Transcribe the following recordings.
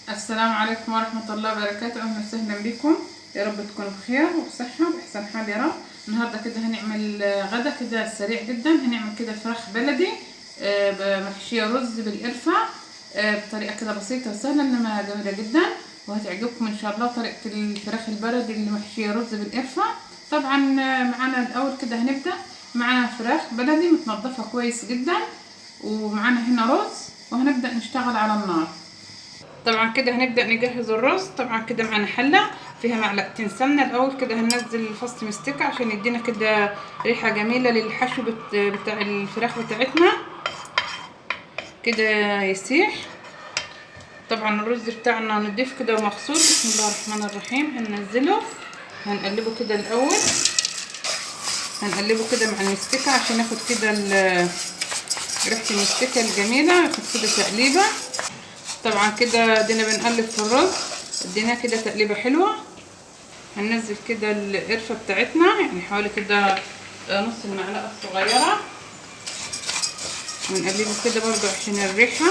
السلام عليكم ورحمة الله وبركاته. أهلا وسهلا بكم، يا رب تكونوا بخير وبصحة وبأحسن حال يا رب. النهاردة كده هنعمل غدا كده سريع جدا. هنعمل كده فراخ بلدي محشية رز بالقرفة بطريقة كده بسيطة وسهلة إنما جميلة جدا، وهتعجبكم إن شاء الله طريقة الفراخ البلدي اللي محشية رز بالقرفة. طبعا معانا الأول كده هنبدأ. معانا فراخ بلدي متنضفة كويس جدا، ومعانا هنا رز، وهنبدأ نشتغل على النار. طبعا كده هنبدأ نجهز الرز. طبعا كده معانا حلة فيها معلقتين سمنة. الأول كده هننزل فص مستكة عشان يدينا كده ريحة جميلة للحشو بتاع الفراخ بتاعتنا كده يسيح. طبعا الرز بتاعنا نضيف كده ومغسول. بسم الله الرحمن الرحيم. هننزله، هنقلبه كده الأول، هنقلبه كده مع المستكة عشان ياخد كده ريحة المستكة الجميلة، ياخد كده تقليبة. طبعا كده دينا بنقلب في الرز، اديناه كده تقليبه حلوه. هننزل كده القرفه بتاعتنا، يعني حوالي كده نص المعلقه الصغيره، ونقلبه كده برضو عشان الريحه.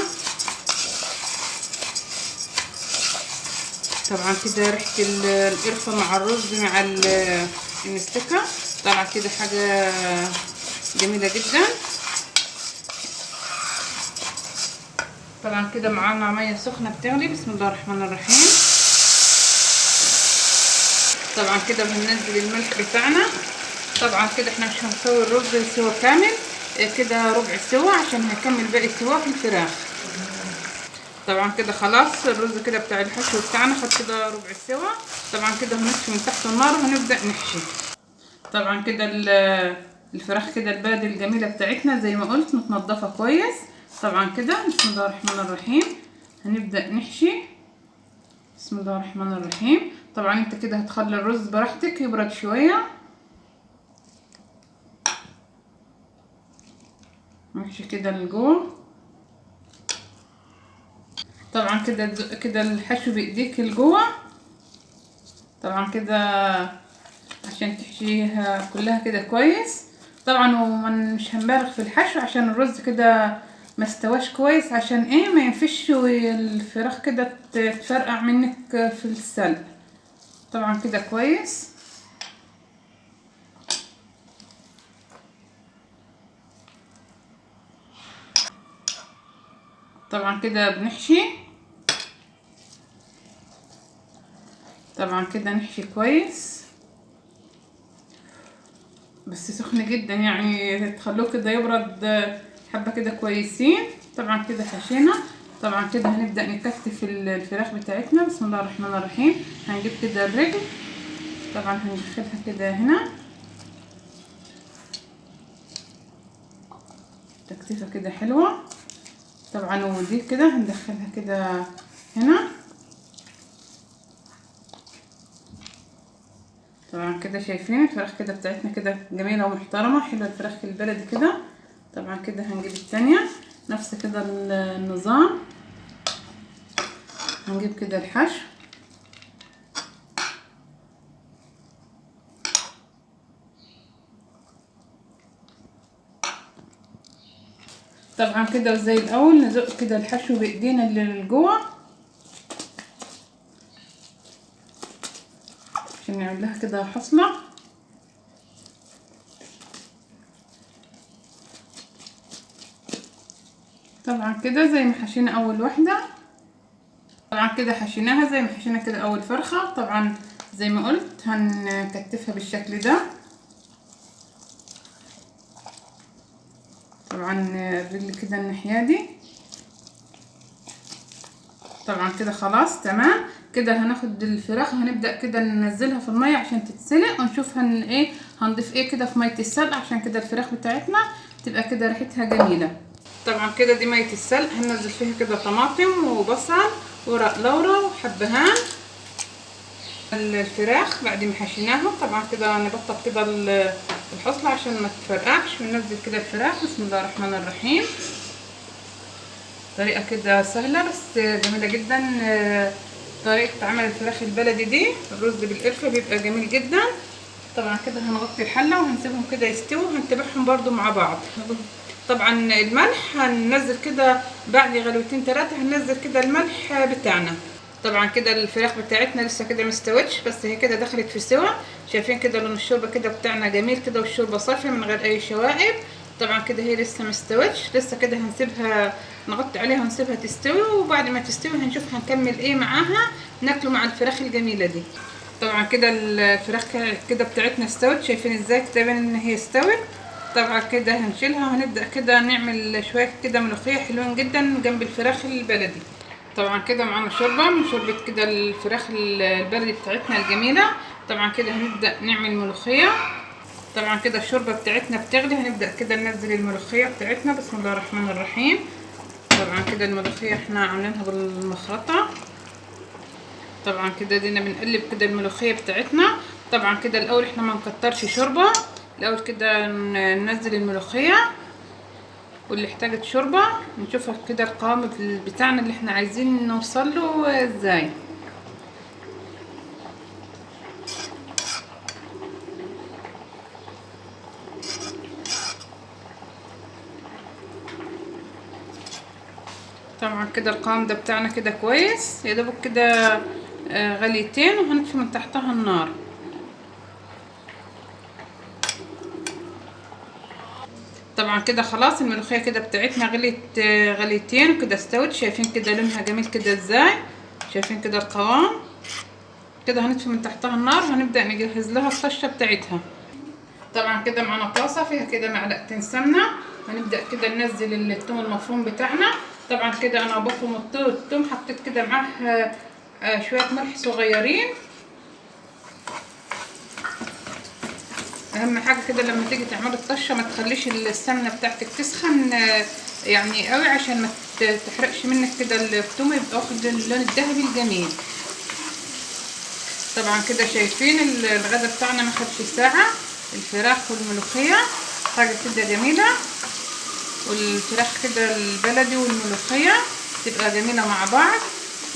طبعا كده ريحه القرفه مع الرز مع المستكه طالعه كده حاجه جميله جدا. طبعا كده معانا ميه سخنه بتغلي. بسم الله الرحمن الرحيم. طبعا كده بننزل الملح بتاعنا. طبعا كده احنا مش هنسوي الرز سوا كامل، كده ربع سوا عشان هنكمل باقي سوا في الفراخ. طبعا كده خلاص الرز كده بتاع الحشو بتاعنا خد كده ربع سوا. طبعا كده هنطفي من تحت النار وهنبدأ نحشي. طبعا كده الفراخ كده البلدي الجميلة بتاعتنا زي ما قلت متنضفة كويس. طبعا كده بسم الله الرحمن الرحيم هنبدأ نحشي. بسم الله الرحمن الرحيم. طبعا انت كده هتخلي الرز براحتك يبرد شوية. نحشي كده لجوه. طبعا كده تزق كده الحشو بايديك لجوه. طبعا كده عشان تحشيها كلها كده كويس. طبعا مش هنبالغ في الحشو عشان الرز كده ما استواش كويس، عشان ايه ما ينفش والفراخ كده تفرقع منك في السلق. طبعا كده كويس. طبعا كده بنحشي. طبعا كده نحشي كويس بس سخن جدا، يعني تخلوه كده يبرد حبة كده كويسين. طبعا كده حشينا. طبعا كده هنبدأ نكتف الفراخ بتاعتنا. بسم الله الرحمن الرحيم. هنجيب كده الرجل. طبعا هندخلها كده هنا تكتيفة كده حلوة. طبعا ودي كده هندخلها كده هنا. طبعا كده شايفين الفراخ كده بتاعتنا كده جميلة ومحترمة حلوة الفراخ البلدي كده. طبعا كده هنجيب التانية نفس كده النظام. هنجيب كده الحشو. طبعا كده وزي الاول نزق كده الحشو بايدينا اللي جوه عشان نعمل لها كده حصلة. طبعا كده زي ما حشينا اول واحدة. طبعا كده حشيناها زي ما حشينا كده اول فرخة. طبعا زي ما قلت هنكتفها بالشكل ده. طبعا الرجل كده الناحية دي. طبعا كده خلاص تمام. كده هناخد الفراخ وهنبدأ كده ننزلها في المية عشان تتسلق، ونشوف ايه هنضيف ايه كده في مية السلق عشان كده الفراخ بتاعتنا تبقى كده ريحتها جميلة. طبعا كده دي مية السلق. هننزل فيها كده طماطم وبصل ورق لورا وحبهان الفراخ بعد ما حشيناها. طبعا كده نبطط كده الحصلة عشان ما تفرقعش، وننزل كده الفراخ. بسم الله الرحمن الرحيم. طريقة كده سهلة بس جميلة جدا. طريقة عمل الفراخ البلدي دي الرز بالقرفة بيبقى جميل جدا. طبعا كده هنغطي الحلة وهنسيبهم كده يستووا وهنتبعهم برضو مع بعض. طبعا الملح هننزل كده بعد غلوتين 3 هننزل كده الملح بتاعنا. طبعا كده الفراخ بتاعتنا لسه كده مستوتش، بس هي كده دخلت في سوا. شايفين كده لون الشوربه كده بتاعنا جميل كده، والشوربه صافيه من غير اي شوائب. طبعا كده هي لسه مستوتش، لسه كده هنسيبها نغطي عليها ونسيبها تستوي، وبعد ما تستوي هنشوف هنكمل ايه معاها ناكله مع الفراخ الجميله دي. طبعا كده الفراخ كده بتاعتنا استوت، شايفين ازاي كده باين ان هي استوت. طبعا كده هنشيلها وهنبدا كده نعمل شويه كده ملوخيه حلوين جدا جنب الفراخ البلدي. طبعا كده معانا شوربه من شوربه كده الفراخ البلدي بتاعتنا الجميله. طبعا كده هنبدا نعمل ملوخيه. طبعا كده الشوربه بتاعتنا بتغلي، هنبدا كده ننزل الملوخيه بتاعتنا. بسم الله الرحمن الرحيم. طبعا كده الملوخيه احنا عاملينها بالمخرطه. طبعا كده دينا بنقلب كده الملوخيه بتاعتنا. طبعا كده الاول احنا ما نكترش شوربه، الاول كده ننزل الملوخيه، واللي احتاجت شوربه نشوفها كده القوام بتاعنا اللي احنا عايزين نوصل له ازاي. طبعا كده القوام ده بتاعنا كده كويس، يا دوبك كده غليتين، وهنطفي من تحتها النار. طبعا كده خلاص الملوخيه كده بتاعتنا غليت غليتين وكده استوت. شايفين كده لونها جميل كده ازاي، شايفين كده القوام. كده هنطفي من تحتها النار وهنبدا نجهز لها الطشه بتاعتها. طبعا كده معانا طاسه فيها كده معلقتين سمنه، هنبدا كده ننزل الثوم المفروم بتاعنا. طبعا كده انا بفرم الثوم، حطيت كده معاه شويه ملح صغيرين. اهم حاجه كده لما تيجي تعملي الطشه ما تخليش السمنه بتاعتك تسخن يعني قوي، عشان ما تحرقش منك كده الثوم، يبقى واخد اللون الذهبي الجميل. طبعا كده شايفين الغدا بتاعنا ما خدش ساعه، الفراخ والملوخيه حاجه كده جميله، والفراخ كده البلدي والملوخيه تبقى جميله مع بعض.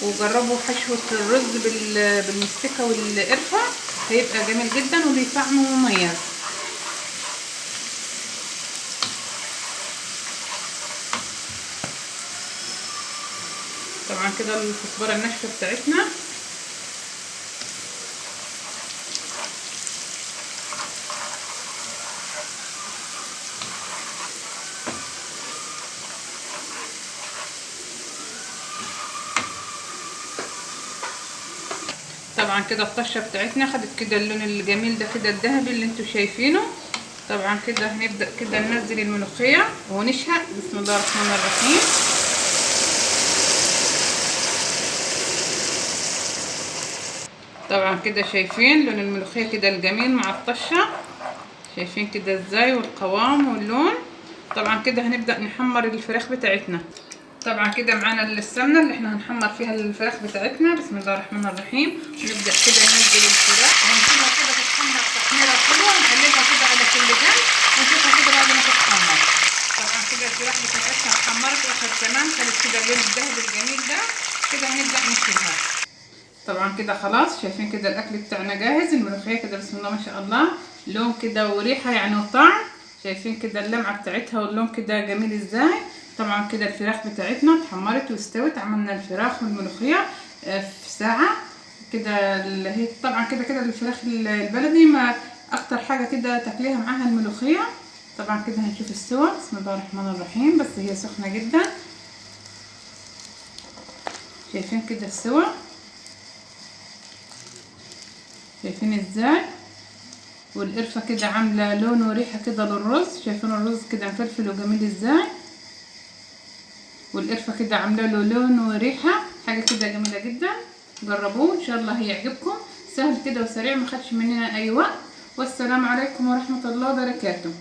وجربوا حشوه الرز بالمستكه والقرفه، هيبقى جميل جدا وليه طعم مميز. طبعا كده الكزبره الناشفه بتاعتنا. طبعا كده الطشه بتاعتنا خدت كده اللون الجميل ده كده الذهبي اللي انتوا شايفينه. طبعا كده هنبدا كده ننزل الملوخيه ونشهق. بسم الله الرحمن الرحيم. طبعا كده شايفين لون الملوخيه كده الجميل مع الطشه، شايفين كده ازاي والقوام واللون. طبعا كده هنبدا نحمر الفراخ بتاعتنا. طبعا كده معانا السمنه اللي احنا هنحمر فيها الفراخ بتاعتنا. بسم الله الرحمن الرحيم. نبدا كده ننزل الفراخ ونسيبها كده تتحمر تحميره حلوه، ونقلبها كده على كل جنب ونشوفها كده بعد ما تتحمر. طبعا كده الفراخ بتاعتنا اتحمرت واخد تمام، خدت كده اللون الذهبي الجميل ده. كده هنبدا نشيلها. طبعا كده خلاص شايفين كده الاكل بتاعنا جاهز. الملوخيه كده بسم الله ما شاء الله، لون كده وريحه يعني وطعم. شايفين كده اللمعه بتاعتها واللون كده جميل ازاي. طبعا كده الفراخ بتاعتنا اتحمرت واستوت. عملنا الفراخ والملوخيه في ساعه كده. هي طبعا كده الفراخ البلدي ما اكتر حاجه كده تاكليها معاها الملوخيه. طبعا كده هنشوف السوا. بسم الله الرحمن الرحيم. بس هي سخنه جدا. شايفين كده السوا، شايفين ازاي، والقرفه كده عامله لون وريحه كده للرز. شايفين الرز كده مفلفل وجميل ازاي، والقرفه كده عامله له لون وريحه، حاجه كده جميله جدا. جربوه ان شاء الله هيعجبكم. سهل كده وسريع، ما خدش مننا اي وقت. والسلام عليكم ورحمه الله وبركاته.